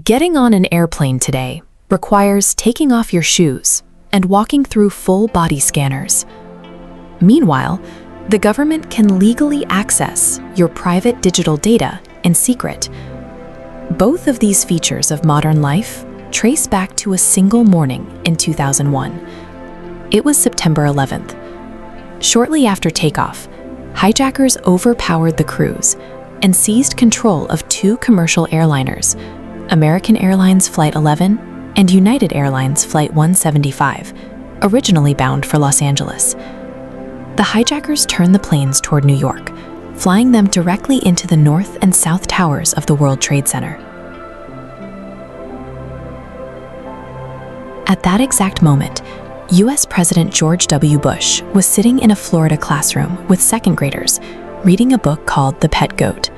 Getting on an airplane today requires taking off your shoes and walking through full body scanners. Meanwhile, the government can legally access your private digital data in secret. Both of these features of modern life trace back to a single morning in 2001. It was September 11th. Shortly after takeoff, hijackers overpowered the crews and seized control of two commercial airliners, American Airlines Flight 11 and United Airlines Flight 175, originally bound for Los Angeles. The hijackers turned the planes toward New York, flying them directly into the north and south towers of the World Trade Center. At that exact moment, U.S. President George W. Bush was sitting in a Florida classroom with second graders, reading a book called The Pet Goat.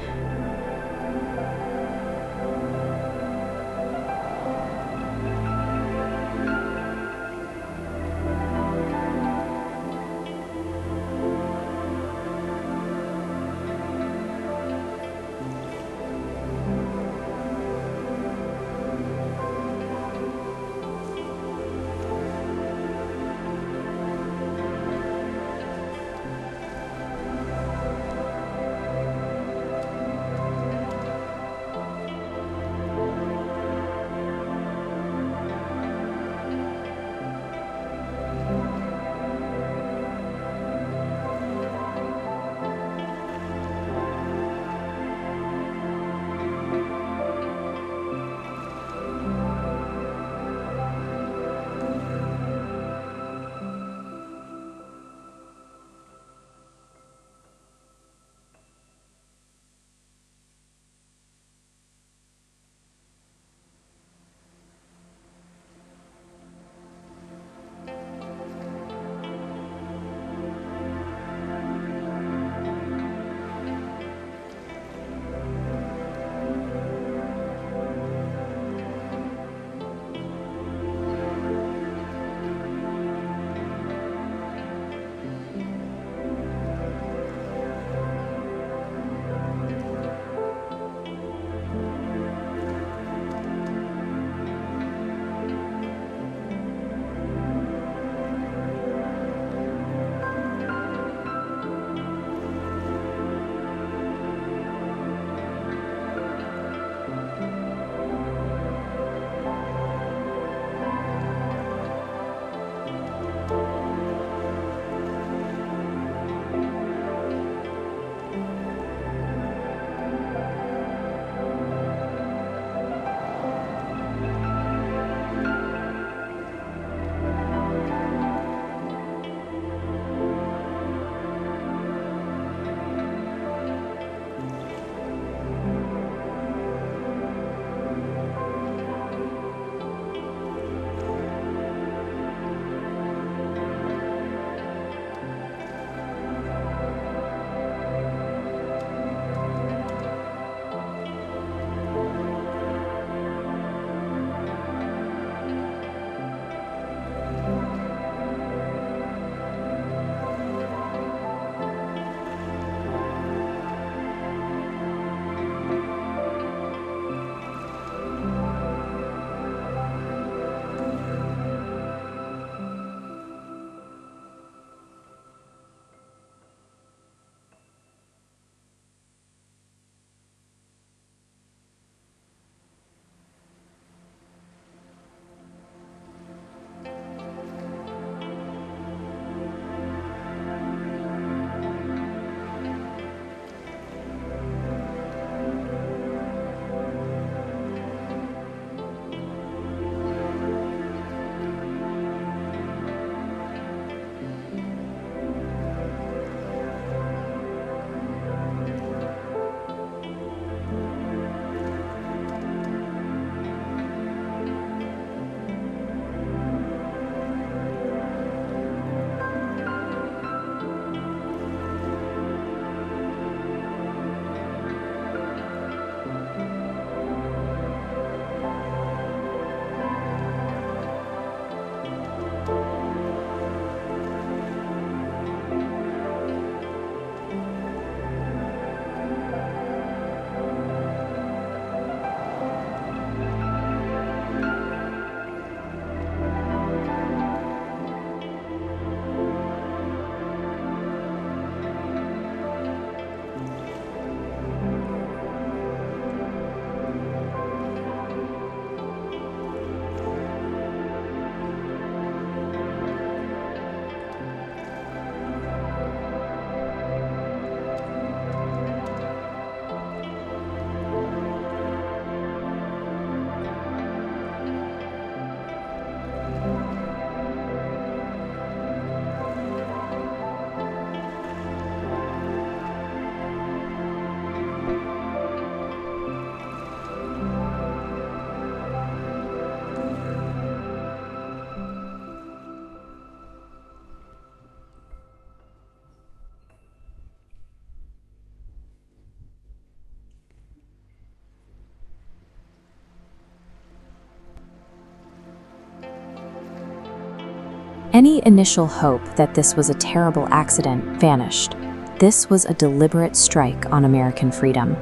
Any initial hope that this was a terrible accident vanished. This was a deliberate strike on American freedom.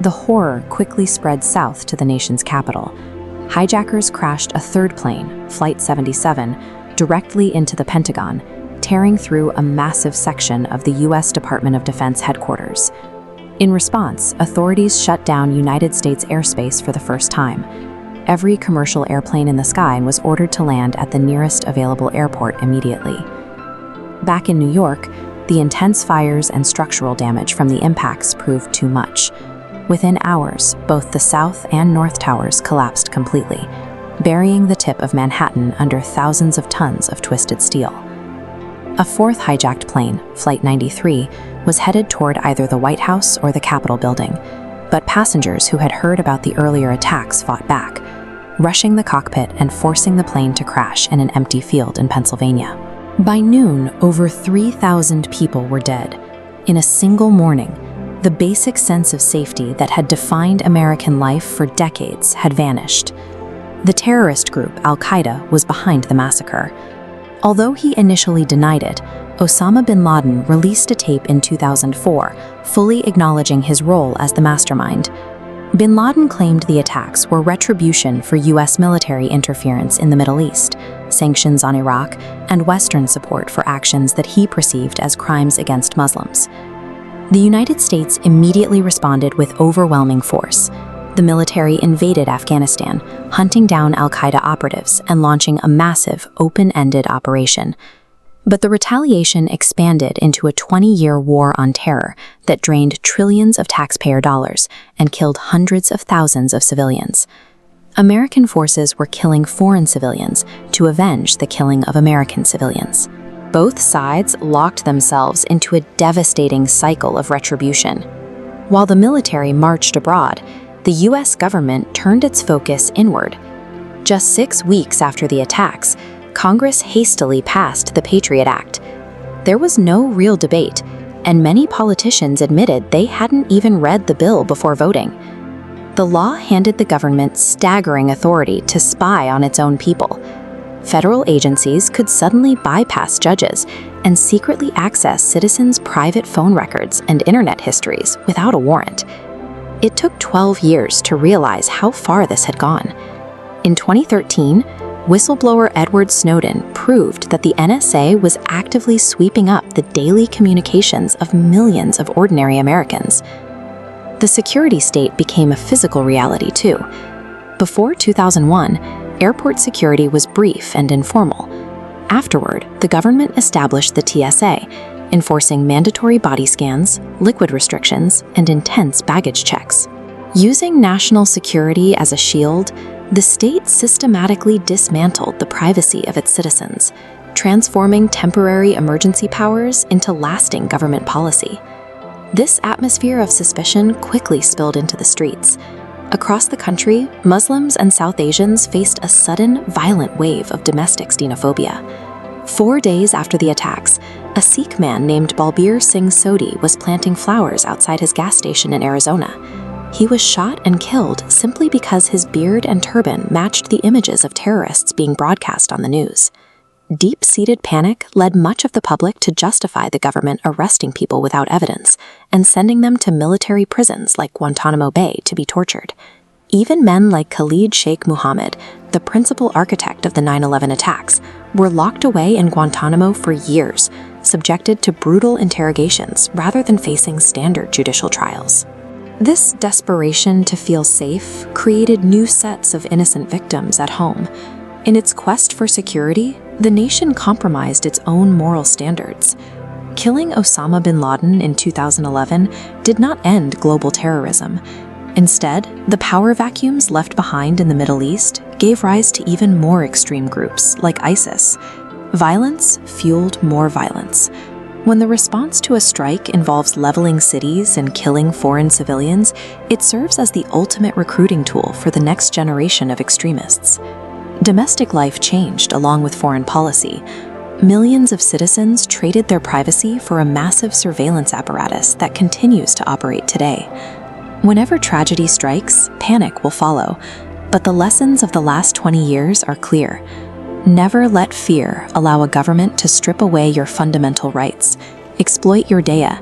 The horror quickly spread south to the nation's capital. Hijackers crashed a third plane, Flight 77, directly into the Pentagon, tearing through a massive section of the U.S. Department of Defense headquarters. In response, authorities shut down United States airspace for the first time. Every commercial airplane in the sky was ordered to land at the nearest available airport immediately. Back in New York, the intense fires and structural damage from the impacts proved too much. Within hours, both the South and North Towers collapsed completely, burying the tip of Manhattan under thousands of tons of twisted steel. A fourth hijacked plane, Flight 93, was headed toward either the White House or the Capitol building, but passengers who had heard about the earlier attacks fought back, rushing the cockpit and forcing the plane to crash in an empty field in Pennsylvania. By noon, over 3,000 people were dead. In a single morning, the basic sense of safety that had defined American life for decades had vanished. The terrorist group Al-Qaeda was behind the massacre. Although he initially denied it, Osama bin Laden released a tape in 2004, fully acknowledging his role as the mastermind. Bin Laden claimed the attacks were retribution for U.S. military interference in the Middle East, sanctions on Iraq, and Western support for actions that he perceived as crimes against Muslims. The United States immediately responded with overwhelming force. The military invaded Afghanistan, hunting down al-Qaeda operatives and launching a massive, open-ended operation. But the retaliation expanded into a 20-year war on terror that drained trillions of taxpayer dollars and killed hundreds of thousands of civilians. American forces were killing foreign civilians to avenge the killing of American civilians. Both sides locked themselves into a devastating cycle of retribution. While the military marched abroad, the U.S. government turned its focus inward. Just 6 weeks after the attacks, Congress hastily passed the Patriot Act. There was no real debate, and many politicians admitted they hadn't even read the bill before voting. The law handed the government staggering authority to spy on its own people. Federal agencies could suddenly bypass judges and secretly access citizens' private phone records and internet histories without a warrant. It took 12 years to realize how far this had gone. In 2013, whistleblower Edward Snowden proved that the NSA was actively sweeping up the daily communications of millions of ordinary Americans. The security state became a physical reality too. Before 2001, airport security was brief and informal. Afterward, the government established the TSA, enforcing mandatory body scans, liquid restrictions, and intense baggage checks. Using national security as a shield, the state systematically dismantled the privacy of its citizens, transforming temporary emergency powers into lasting government policy. This atmosphere of suspicion quickly spilled into the streets. Across the country, Muslims and South Asians faced a sudden, violent wave of domestic xenophobia. 4 days after the attacks, a Sikh man named Balbir Singh Sodhi was planting flowers outside his gas station in Arizona. He was shot and killed simply because his beard and turban matched the images of terrorists being broadcast on the news. Deep-seated panic led much of the public to justify the government arresting people without evidence and sending them to military prisons like Guantanamo Bay to be tortured. Even men like Khalid Sheikh Mohammed, the principal architect of the 9/11 attacks, were locked away in Guantanamo for years, subjected to brutal interrogations rather than facing standard judicial trials. This desperation to feel safe created new sets of innocent victims at home. In its quest for security, the nation compromised its own moral standards. Killing Osama bin Laden in 2011 did not end global terrorism. Instead, the power vacuums left behind in the Middle East gave rise to even more extreme groups like ISIS. Violence fueled more violence. When the response to a strike involves leveling cities and killing foreign civilians, it serves as the ultimate recruiting tool for the next generation of extremists. Domestic life changed along with foreign policy. Millions of citizens traded their privacy for a massive surveillance apparatus that continues to operate today. Whenever tragedy strikes, panic will follow, but the lessons of the last 20 years are clear. Never let fear allow a government to strip away your fundamental rights, exploit your data,